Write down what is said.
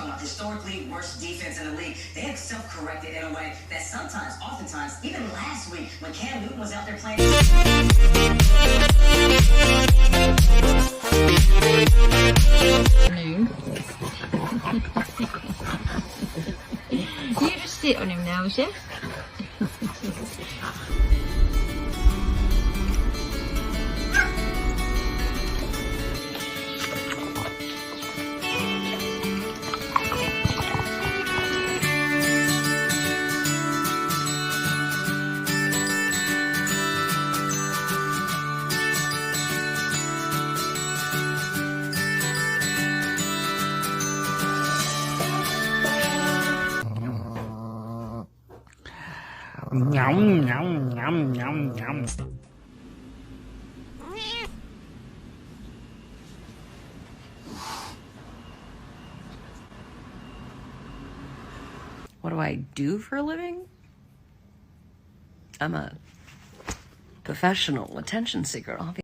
talking about historically worst defense in the league. They had self-corrected in a way that sometimes, oftentimes, even last week when Cam Newton was out there playing. You just sit on him now, Chef. Nhom, nhom, nhom, nhom, nhom. What do I do for a living? I'm a professional attention seeker, obviously.